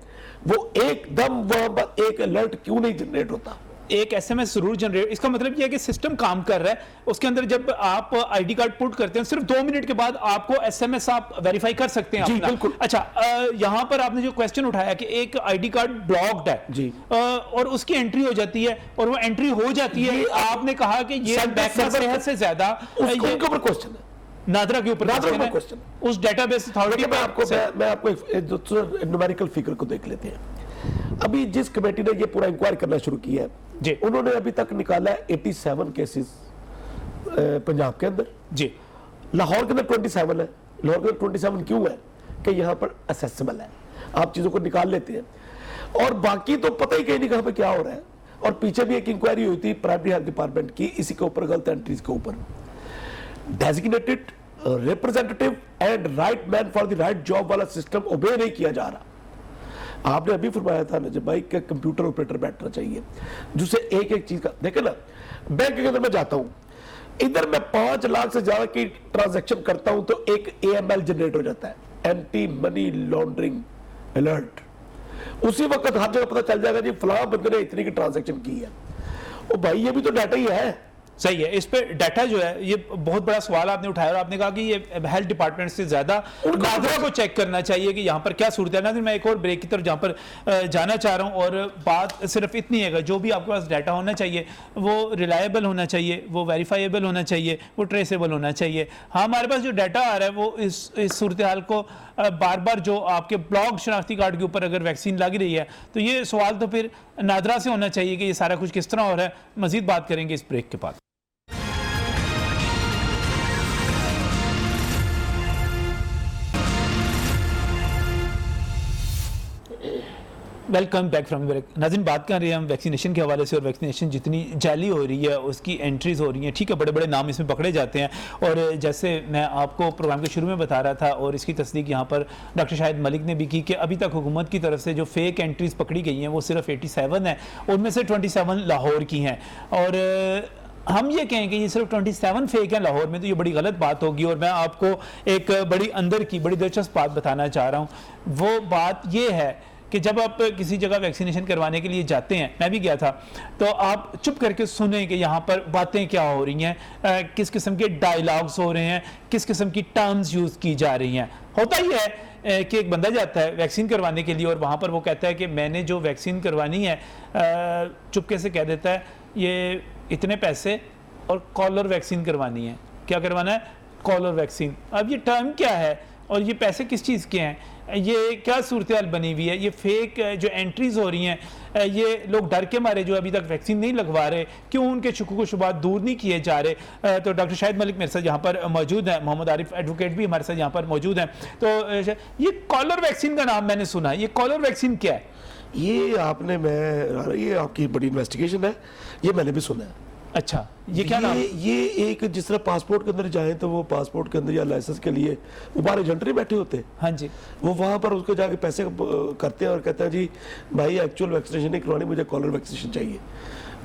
वो एकदम वहां पर एक अलर्ट क्यों नहीं जनरेट होता? एक एसएमएस जरूर जनरेट, इसका मतलब यह है कि सिस्टम काम कर रहा है। उसके अंदर जब आप आईडी कार्ड पुट करते हैं सिर्फ 2 मिनट के बाद आपको एसएमएस आप वेरीफाई कर सकते हैं जी, अपना। बिल्कुल। अच्छा, यहां पर आपने जो क्वेश्चन उठाया कि एक आईडी कार्ड ब्लॉक्ड है जी, और उसकी एंट्री हो जाती है और वो एंट्री हो जाती है, आपने कहा कि ये बैकवर्ड सेहत से ज्यादा उनके ऊपर क्वेश्चन है, नादरा के ऊपर क्वेश्चन है उस डेटाबेस अथॉरिटी। मैं आपको एक न्यूमेरिकल फिगर को देख लेते हैं। अभी जिस कमेटी ने ये पूरा इंक्वायरी करना शुरू किया है, उन्होंने अभी तक निकाला है 87 केसेस पंजाब के अंदर जी। लाहौर के अंदर 27 है। लाहौर के अंदर 27 क्यों है? कि यहाँ पर असेसेबल है, आप चीजों को निकाल लेते हैं, और बाकी तो पता ही कहीं नहीं कहां पे क्या हो रहा है। और पीछे भी एक इंक्वायरी हुई थी प्राइमरी हेल्थ डिपार्टमेंट की इसी के ऊपर, गलत एंट्रीज के ऊपर। Designated representative and right man for the right job वाला सिस्टम ओबे नहीं किया जा रहा। आपने अभी फरमाया था नजर भाई कि कंप्यूटर ऑपरेटर बैठना चाहिए जिससे एक एक चीज का, देखे ना, बैंक के अंदर मैं जाता हूं, इधर मैं 5 लाख से ज्यादा की ट्रांजैक्शन करता हूं तो एक AML जनरेट हो जाता है, एंटी मनी लॉन्ड्रिंग अलर्ट। उसी वक्त हर जगह पता चल जाएगा जी फलां बंदे ने इतनी की ट्रांजैक्शन की है। ओ भाई ये भी तो डाटा ही है। सही है। इस पे डाटा जो है, ये बहुत बड़ा सवाल आपने उठाया और आपने कहा कि ये हेल्थ डिपार्टमेंट से ज्यादा नादरा को चेक करना चाहिए कि यहाँ पर क्या सूरत है। नाज़रीन, मैं एक और ब्रेक की तरफ जहाँ पर जाना चाह रहा हूँ, और बात सिर्फ इतनी है, जो भी आपके पास डाटा होना चाहिए वो रिलायबल होना चाहिए, वो वेरीफाइबल होना चाहिए, वो ट्रेसेबल होना चाहिए। हाँ, हमारे पास जो डाटा आ रहा है वो इस सूरत हाल को बार बार जो आपके ब्लॉक शनाख्ती कार्ड के ऊपर अगर वैक्सीन लग रही है तो ये सवाल तो फिर नादरा से होना चाहिए कि ये सारा कुछ किस तरह हो रहा है। मजीद बात करेंगे इस ब्रेक के बाद। Welcome back from break. नाज़रीन, बात कर रहे हैं हम वैक्सीनेशन के हवाले से, और वैक्सीनेशन जितनी जाली हो रही है उसकी एंट्रीज़ हो रही हैं। ठीक है, बड़े बड़े नाम इसमें पकड़े जाते हैं, और जैसे मैं आपको प्रोग्राम के शुरू में बता रहा था, और इसकी तस्दीक यहाँ पर डॉक्टर शाहिद मलिक ने भी की कि अभी तक हुकूमत की तरफ से जो फेक एंट्रीज़ पकड़ी गई हैं वो सिर्फ 87 है, उनमें से 27 लाहौर की हैं। और हम ये कहें कि ये सिर्फ 27 फेक है लाहौर में, तो ये बड़ी गलत बात होगी। और मैं आपको एक बड़ी अंदर की बड़ी दिलचस्प बात बताना चाह रहा हूँ। वो बात ये है कि जब आप किसी जगह वैक्सीनेशन करवाने के लिए जाते हैं, मैं भी गया था, तो आप चुप करके सुने कि यहाँ पर बातें क्या हो रही हैं, किस किस्म के डायलॉग्स हो रहे हैं, किस किस्म की टर्म्स यूज़ की जा रही हैं। होता ही है कि एक बंदा जाता है वैक्सीन करवाने के लिए, और वहाँ पर वो कहता है कि मैंने जो वैक्सीन करवानी है, चुपके से कह देता है ये इतने पैसे, और कॉलर वैक्सीन करवानी है। क्या करवाना है? Cholera vaccine. अब ये टर्म क्या है और ये पैसे किस चीज़ के हैं? ये क्या सूरत हाल बनी हुई है? ये फेक जो एंट्रीज़ हो रही हैं, ये लोग डर के मारे जो अभी तक वैक्सीन नहीं लगवा रहे, क्यों उनके शुकूक व शुबात दूर नहीं किए जा रहे? तो डॉक्टर शाहिद मलिक मेरे साथ यहाँ पर मौजूद हैं, मोहम्मद आरिफ एडवोकेट भी हमारे साथ यहाँ पर मौजूद हैं। तो ये कॉलर वैक्सीन का नाम मैंने सुना है, ये कॉलर वैक्सीन क्या है? ये आपकी बड़ी इन्वेस्टिगेशन है, ये मैंने भी सुना है। अच्छा, ये क्या नाम? ये एक जिस तरह पासपोर्ट के अंदर जाए तो वो पासपोर्ट के अंदर या लाइसेंस के लिए वो बाहर एजेंट नहीं बैठे होते, हाँ जी, वो वहां पर उसको जाके पैसे करते हैं और कहता है जी भाई एक्चुअल वैक्सीनेशन नहीं करवानी, मुझे कॉलर वैक्सीनेशन चाहिए।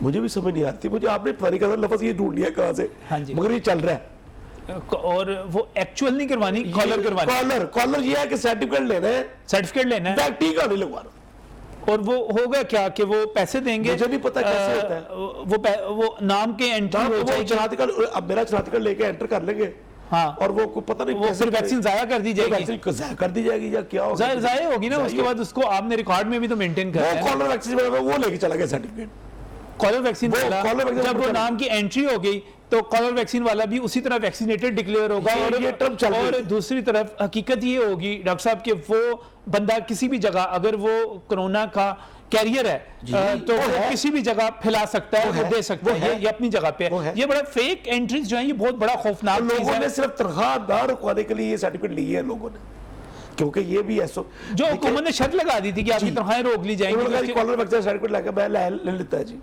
मुझे भी समझ नहीं आती, मुझे आपने पता नहीं लफ्ज़ ये ढूंढ लिया कहाँ से, हाँ जी, मगर ये चल रहा है। और वो एक्चुअल नहीं करवानी, कॉलर करवानी। कॉलर ये है कि सर्टिफिकेट लेना है, सर्टिफिकेट लेना है, टीका नहीं लगवाना। और वो होगा क्या कि वो पैसे देंगे? मुझे नहीं पता कैसे होता है। वो नाम के एंट्री हो जाएगी, अब मेरा शनाख्ती लेके एंटर कर लेंगे, हाँ, और वो पता नहीं वो फिर वैक्सीन जाया कर दी जाएगी, वैक्सीन कर दी जाएगी या क्या होगा? जाया होगी ना। उसके बाद उसको आपने रिकॉर्ड में भी तो मेंटेन करना है। कॉलर वैक्सीन वो लेके चला गया सर्टिफिकेट, कॉलर वैक्सीन वाला जब वो नाम की एंट्री हो गई तो कॉलर वैक्सीन वाला भी उसी तरह वैक्सीनेटेड डिक्लेयर होगा। और दूसरी तरफ हकीकत ये होगी डॉक्टर साहब कि वो बंदा किसी भी जगह अगर वो कोरोना का कैरियर है तो वो किसी भी जगह फैला सकता है, वो दे सकता है, ये अपनी जगह पे है। ये बड़ा फेक एंट्रीज जो है ये बहुत बड़ा खौफनाक चीज है। लोगों ने सिर्फ तनख्वाह ना रुकवाने के लिए ये सर्टिफिकेट ली है लोगों ने, क्योंकि ये भी ऐसा जो हुकूमत ने शर्त लगा दी थी कि आपकी तनख्वाहें रोक ली जाएंगी, कॉलर वैक्सीन सर्टिफिकेट लगा मैं ले लेता है जी।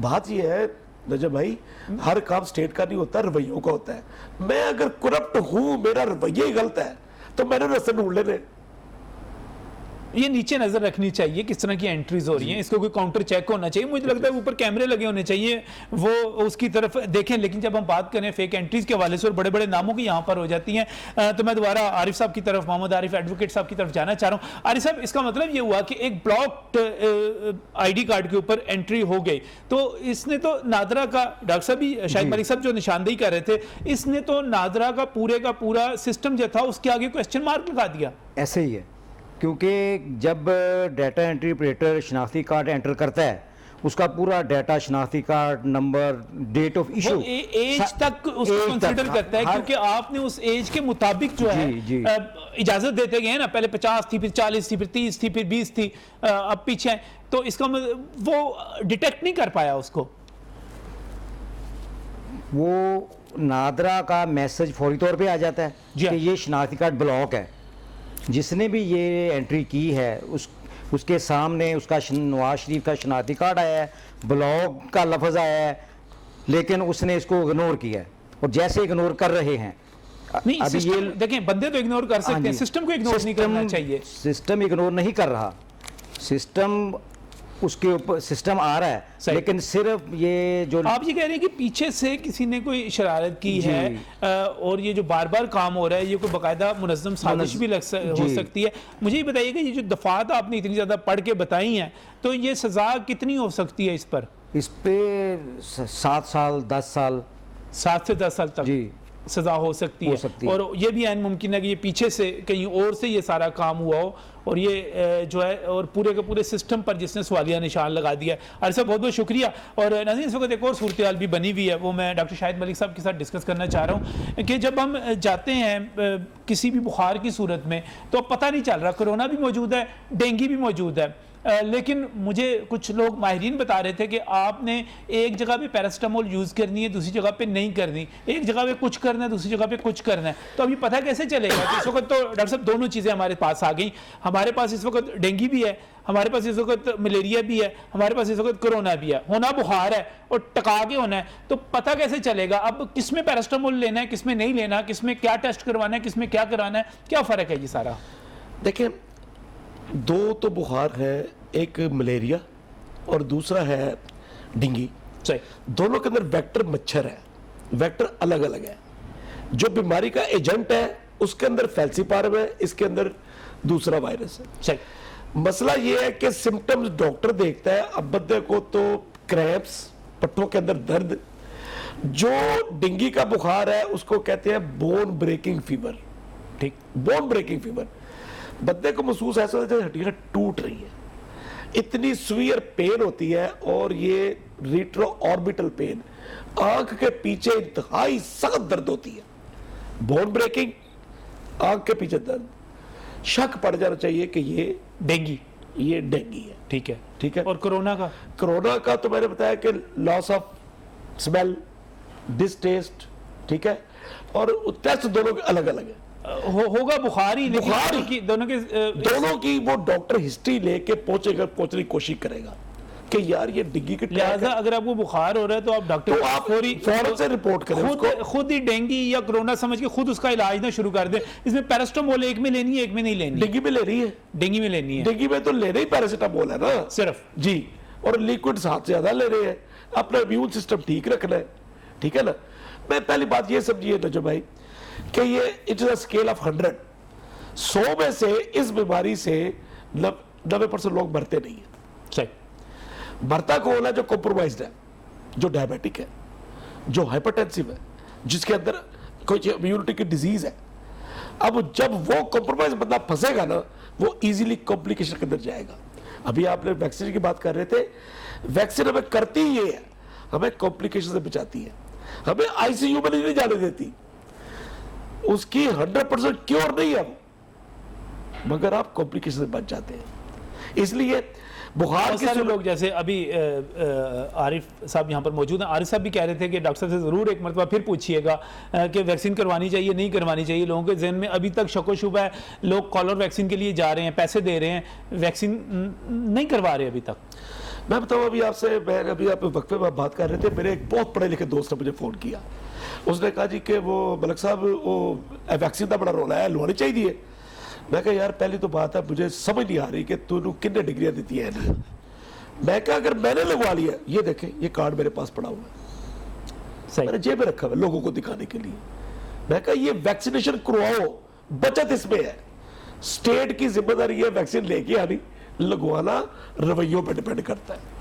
बात ये है नजर भाई, हर काम स्टेट का नहीं होता, रवैयों का होता है। मैं अगर करप्ट हूं, मेरा रवैया ही गलत है, तो मैंने रास्ते ढूंढ लेने। ये नीचे नजर रखनी चाहिए किस तरह की एंट्रीज हो रही हैं, इसको कोई काउंटर चेक होना चाहिए। मुझे लगता है ऊपर कैमरे लगे होने चाहिए, वो उसकी तरफ देखें। लेकिन जब हम बात करें फेक एंट्रीज के हवाले से और बड़े बड़े नामों की यहाँ पर हो जाती हैं, तो मैं दोबारा आरिफ साहब की तरफ, मोहम्मद आरिफ एडवोकेट साहब की तरफ जाना चाह रहा हूँ। आरिफ साहब, इसका मतलब ये हुआ कि एक ब्लॉक्ड ID कार्ड के ऊपर एंट्री हो गई, तो इसने तो नादरा का, डॉक्टर साहब भी शाहिद मलिक साहब जो निशानदेही कर रहे थे, इसने तो नादरा का पूरा सिस्टम जो था उसके आगे क्वेश्चन मार्क लगा दिया। ऐसे ही है, क्योंकि जब डाटा एंट्री ऑपरेटर शनाख्ती कार्ड एंटर करता है, उसका पूरा डाटा, शनाख्ती card number, date of issue, age तक उसको कंसीडर करता है, क्योंकि आपने उस एज के मुताबिक जो है इजाजत देते गए ना, पहले 50 थी, फिर 40 थी, फिर 30 थी, फिर 20 थी, अब पीछे, तो इसका वो डिटेक्ट नहीं कर पाया उसको। वो नादरा का मैसेज फौरी तौर पे आ जाता है कि ये शनाख्ती कार्ड ब्लॉक है। जिसने भी ये एंट्री की है उसके सामने उसका नवाज शरीफ का शनाख्ती कार्ड आया है, ब्लॉक का लफ्ज़ आया है, लेकिन उसने इसको इग्नोर किया है। और जैसे इग्नोर कर रहे हैं, नहीं, अभी ये देखें, बंदे तो इग्नोर कर सकते हैं, सिस्टम को इग्नोर नहीं करना चाहिए। सिस्टम इग्नोर नहीं कर रहा, सिस्टम उसके ऊपर सिस्टम आ रहा है, सही। लेकिन सिर्फ ये जो आप ये कह रहे हैं कि पीछे से किसी ने कोई शरारत की है और ये जो बार बार काम हो रहा है ये कोई बाकायदा मुनज़्ज़म साजिश भी हो सकती है। मुझे ये बताइएगा, ये जो दफात आपने इतनी ज़्यादा पढ़ के बताई हैं, तो ये सज़ा कितनी हो सकती है इस पर? इस पे 7 साल 10 साल 7 से 10 साल तक जी सजा हो सकती है। सकती है। और ये भी ऐन मुमकिन है कि ये पीछे से कहीं और से ये सारा काम हुआ हो और ये जो है और पूरे के पूरे सिस्टम पर जिसने सवालिया निशान लगा दिया है। अरसा बहुत बहुत शुक्रिया। और नाज़रीन, इस वक्त एक और सूरत हाल भी बनी हुई है, वो मैं डॉक्टर शाहिद मलिक साहब के साथ डिस्कस करना चाह रहा हूँ कि जब हम जाते हैं किसी भी बुखार की सूरत में तो अब पता नहीं चल रहा, कोरोना भी मौजूद है, डेंगू भी मौजूद है, लेकिन मुझे कुछ लोग माहिरीन बता रहे थे कि आपने एक जगह पे पैरास्टामोल यूज़ करनी है, दूसरी जगह पे नहीं करनी, एक जगह पे कुछ करना है, दूसरी जगह पे कुछ करना है। तो अभी पता कैसे चलेगा कि इस वक्त तो डॉक्टर साहब दोनों चीज़ें हमारे पास आ गई। हमारे पास इस वक्त डेंगू भी है, हमारे पास इस वक्त मलेरिया भी है, हमारे पास इस वक्त कोरोना भी है, होना बुखार है और टका के होना है। तो पता कैसे चलेगा अब किस में पैरास्टामोल लेना है, किस में नहीं लेना, किस में क्या टेस्ट करवाना है, किस में क्या कराना है, क्या फ़र्क है ये सारा? देखिए, दो तो बुखार है, एक मलेरिया और दूसरा है डेंगू। सही। दोनों के अंदर वेक्टर मच्छर है, वेक्टर अलग अलग है। जो बीमारी का एजेंट है उसके अंदर फैल्सीपारम है, इसके अंदर दूसरा वायरस है। सही। मसला ये है कि सिम्टम्स डॉक्टर देखता है। अब बंदे को तो क्रैम्प्स, पट्टों के अंदर दर्द, जो डेंगू का बुखार है उसको कहते हैं बोन ब्रेकिंग फीवर। ठीक। बोन ब्रेकिंग फीवर, बंदे को महसूस ऐसा होता है जैसे हड्डियां टूट रही है, इतनी सीवियर पेन होती है। और ये रेट्रो ऑर्बिटल पेन, आंख के पीछे इंतहाई सख्त दर्द होती है। बोन ब्रेकिंग, आंख के पीछे दर्द, शक पड़ जाना चाहिए कि ये डेंगू है। ठीक है। ठीक है। और कोरोना का? कोरोना का तो मैंने बताया कि लॉस ऑफ स्मेल, डिसटेस्ट, ठीक है। और टेस्ट दोनों के अलग अलग है। होगा बुखार ही, लेकिन बुखार की दोनों की वो डॉक्टर हिस्ट्री लेके पहुंचने की कोशिश करेगा कि यार ये डेंगू के लिहाजा अगर आपको बुखार हो रहा है तो आप डॉक्टर तो आप फौरन से रिपोर्ट करें उसको। खुद ही डेंगू या कोरोना समझ के खुद उसका इलाज ना शुरू कर दें। इसमें पैरास्टामोल एक में लेनी है, एक में नहीं लेनी? डेंगू में ले रही है। डेंगू में लेनी है। डेंगू में तो लेना ही पैरासिटामोल है ना सिर्फ जी, और लिक्विड साथ ज्यादा ले रहे हैं, अपना इम्यून सिस्टम ठीक रखना है। ठीक है ना। मैं पहली बात ये समझिए नजम भाई कि ये it is a scale of 100 में से इस बीमारी से 90% लोग मरते नहीं है। सही। मरता कौन है? जो कॉम्प्रोमाइज्ड है, जो डायबिटिक है, जो हाइपरटेंसिव है, जिसके अंदर कोई इम्यूनिटी की डिजीज है। अब जब वो कॉम्प्रोमाइज बंदा फंसेगा ना, वो इजीली कॉम्प्लिकेशन के अंदर जाएगा। अभी आपने वैक्सीन की बात कर रहे थे, वैक्सीन हमें करती ही ये है, हमें कॉम्प्लिकेशन से बचाती है, हमें आईसीयू में नहीं जाने देती। उसकी 100% क्योर नहीं है, मगर आप कॉम्प्लिकेशन से बच जाते हैं। इसलिए बुखार के सारे लोग, जैसे अभी आरिफ साहब यहाँ पर मौजूद हैं, आरिफ साहब भी कह रहे थे कि डॉक्टर साहब से ज़रूर एक मरतबा फिर पूछिएगा कि वैक्सीन करवानी चाहिए नहीं करवानी चाहिए। लोगों के जहन में अभी तक शक व शुबा है, लोग कॉलर वैक्सीन के लिए जा रहे हैं, पैसे दे रहे हैं, वैक्सीन नहीं करवा रहे अभी तक। मैं बताऊँ, अभी आपसे, मैं अभी आप वक्फे में बात कर रहे थे, मेरे एक बहुत पढ़े लिखे दोस्त ने मुझे फ़ोन किया। उसने कहा जी कि वो मलक साहब वो वैक्सीन का बड़ा रोला है, लवानी चाहिए। मैं कहा यार पहली तो बात है, मुझे समझ नहीं आ रही कि तूने कितने डिग्रियां देती है नहीं। मैं कहा अगर मैंने लगवा लिया, ये देखें ये कार्ड मेरे पास पड़ा हुआ है, मैंने जेब में रखा हुआ लोगों को दिखाने के लिए। मैं कहा ये वैक्सीनेशन करवाओ, बचत इसमें है, स्टेट की जिम्मेदारी है वैक्सीन लेके आनी, लगवाना रवैयों पर डिपेंड करता है।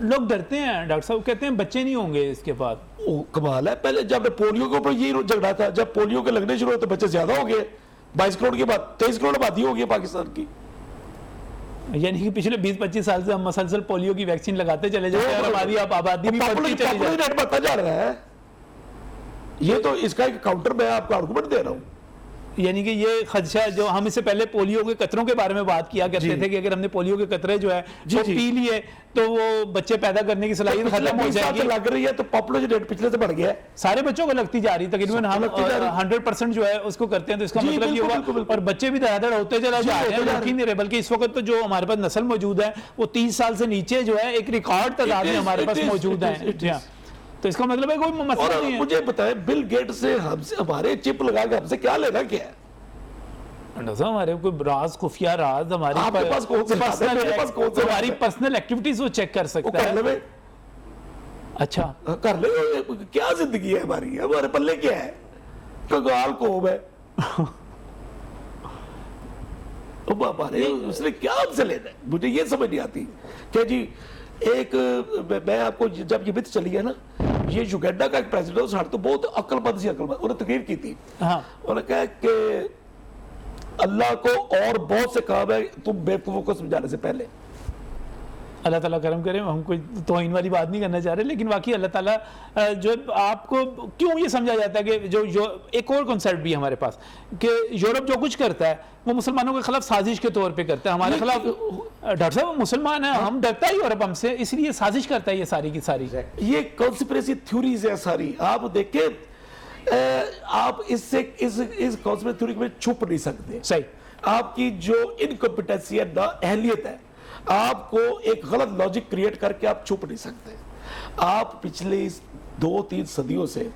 लोग डरते हैं डॉक्टर साहब, कहते हैं बच्चे नहीं होंगे इसके बाद। कमाल है, पहले जब पोलियो के ऊपर यही झगड़ा था, जब पोलियो के लगने शुरू हुए तो बच्चे ज्यादा हो गए। 22 करोड़ के बाद 23 करोड़ आबादी हो गई पाकिस्तान की। यानी कि पिछले 20-25 साल से हम मसलसल पोलियो की वैक्सीन लगाते चले जाते हैं और हमारी आबादी भी बढ़ती चली जाती है। बढ़ता जा रहा है। ये तो इसका एक काउंटर मैं आपको आर्गुमेंट दे रहा हूँ। यानी कि ये खदशा, जो हम इससे पहले पोलियो के कतरों के बारे में बात किया करते थे कि अगर हमने पोलियो के कतरे जो है वो पी लिए तो वो बच्चे पैदा करने की सलाहियत खत्म हो जाएगी। लग रही है तो पॉपुलेशन रेट पिछले से बढ़ गया है, सारे बच्चों को लगती जा रही है तकरीबन। हम 100% जो है उसको करते हैं, तो इसका मतलब ये हुआ और बच्चे भी धड़ाधड़ होते चले जा रहे हैं, रुक ही नहीं रहे। बल्कि इस वक्त तो जो हमारे पास नस्ल मौजूद है वो 30 साल से नीचे जो है एक रिकॉर्ड तादाद में हमारे पास मौजूद है। तो इसका मतलब है कोई मसला नहीं है। मुझे बताएं, बिल गेट्स से हमसे हमारे चिप लगा के हमसे क्या लेना क्या है? डॉक्टर साहब हमारे कोई राज, खुफिया राज हमारी आपके पास कौन से राज है? मेरे पास कौन से राज हमारी है? पर्सनल एक्टिविटीज वो चेक कर वो सकता कर है। ले, अच्छा, कर ले। क्या जिंदगी है हमारी, हमारे पल्ले क्या है? कंगाल कौम है। हमारे उसने क्या हमसे लेना है, मुझे ये समझ नहीं आती। क्या जी, मैं आपको जब ये मिथ चली है ना, ये युगांडा का एक प्रेसिडेंट उस तो बहुत अक्लमंद सी अक्लमंद, उन्होंने तकरीर की थी। हाँ, उन्होंने कहा कि अल्लाह को और बहुत से काम है तुम बेवकूफों को समझाने से पहले। अल्लाह ताला करम करे, हम कोई तौहीन वाली बात नहीं करना चाह रहे, लेकिन वाकई अल्लाह ताला जो आपको क्यों ये समझा जाता है कि जो एक और कॉन्सेप्ट भी है हमारे पास कि यूरोप जो कुछ करता है वो मुसलमानों के खिलाफ साजिश के तौर पे करता है हमारे खिलाफ। डॉक्टर साहब मुसलमान है, हम डरता है यूरोप हमसे, इसलिए साजिश करता है ये सारी की सारी। ये कॉन्स्पिरेसी थ्योरीज है सारी। आप देखें, आप इससे इस कॉन्स्पिरेसी थ्योरी में छुप नहीं सकते। सही, आपकी जो इनकॉम्पिटेंसी है, ना अहलियत है, आपको एक गलत लॉजिक क्रिएट करके आप छुप नहीं सकते। आप पिछले 2-3 सदियों से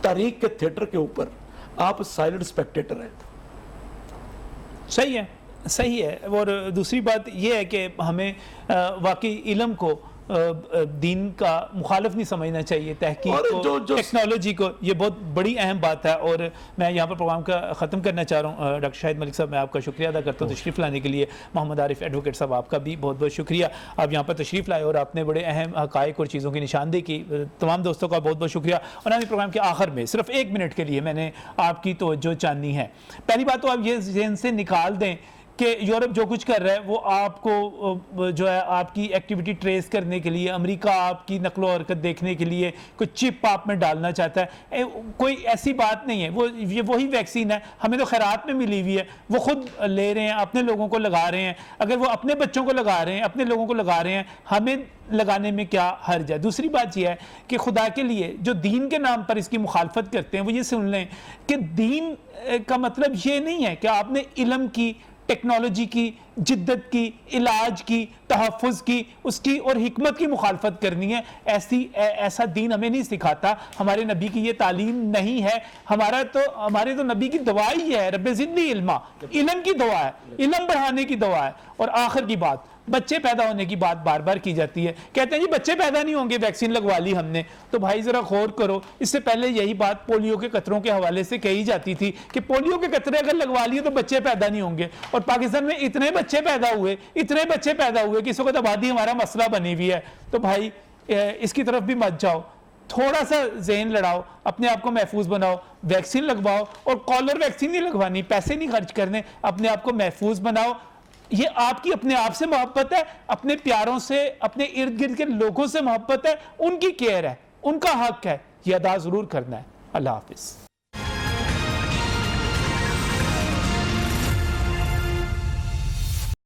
तारीख के थिएटर के ऊपर आप साइलेंट स्पेक्टेटर हैं। सही है, सही है। और दूसरी बात यह है कि हमें वाकई इल्म को दीन का मुखालिफ नहीं समझना चाहिए, तहकीक और को, टेक्नोलॉजी को। ये बहुत बड़ी अहम बात है। और मैं यहाँ पर प्रोग्राम का ख़त्म करना चाह रहा हूँ। डॉक्टर शाहिद मलिक साहब, मैं आपका शुक्रिया अदा करता हूँ तशरीफ़ लाने के लिए। मोहम्मद आरिफ एडवोकेट साहब, आपका भी बहुत बहुत शुक्रिया, आप यहाँ पर तशरीफ़ लाए और आपने बड़े अहम हक़ाइक़ और चीज़ों की निशानदेही की। तमाम दोस्तों का बहुत बहुत शुक्रिया। और आज प्रोग्राम के आखिर में सिर्फ 1 मिनट के लिए मैंने आपकी तवज्जो चाहनी है। पहली बात तो आप ये ज़हन से निकाल दें कि यूरोप जो कुछ कर रहा है वो आपको जो है आपकी एक्टिविटी ट्रेस करने के लिए, अमेरिका आपकी नकलो हरकत देखने के लिए कोई चिप आप में डालना चाहता है। कोई ऐसी बात नहीं है। ये वही वैक्सीन है, हमें तो खैरात में मिली हुई है, वो खुद ले रहे हैं, अपने लोगों को लगा रहे हैं। अगर वो अपने बच्चों को लगा रहे हैं, अपने लोगों को लगा रहे हैं, हमें लगाने में क्या हर्ज है। दूसरी बात यह है कि खुदा के लिए जो दीन के नाम पर इसकी मुखालफत करते हैं वो ये सुन लें कि दीन का मतलब ये नहीं है कि आपने इल्म की, टेक्नोलॉजी की, जिद्दत की, इलाज की, तहफ़्फ़ुज़ की, उसकी और हिकमत की मुखालफत करनी है। ऐसा दीन हमें नहीं सिखाता, हमारे नबी की ये तालीम नहीं है। हमारे तो नबी की दुआ ही है, रब्बे ज़िदनी इल्मा, इल्म की दुआ है, इल्म बढ़ाने की दुआ है। और आखिर की बात, बच्चे पैदा होने की बात बार बार की जाती है, कहते हैं जी बच्चे पैदा नहीं होंगे, वैक्सीन लगवा ली हमने। तो भाई जरा गौर करो, इससे पहले यही बात पोलियो के कतरों के हवाले से कही जाती थी कि पोलियो के कतरे अगर लगवा लिए तो बच्चे पैदा नहीं होंगे। और पाकिस्तान में इतने बच्चे पैदा हुए कि इस वक्त आबादी हमारा मसला बनी हुई है। तो भाई इसकी तरफ भी मत जाओ, थोड़ा सा ज़हन लड़ाओ, अपने आप को महफूज बनाओ, वैक्सीन लगवाओ। और कॉलर वैक्सीन नहीं लगवानी, पैसे नहीं खर्च करने, अपने आप को महफूज बनाओ। ये आपकी अपने आप से मोहब्बत है, अपने प्यारों से, अपने इर्द गिर्द के लोगों से मोहब्बत है, उनकी केयर है, उनका हक है, ये अदा ज़रूर करना है। अल्लाह हाफिज़।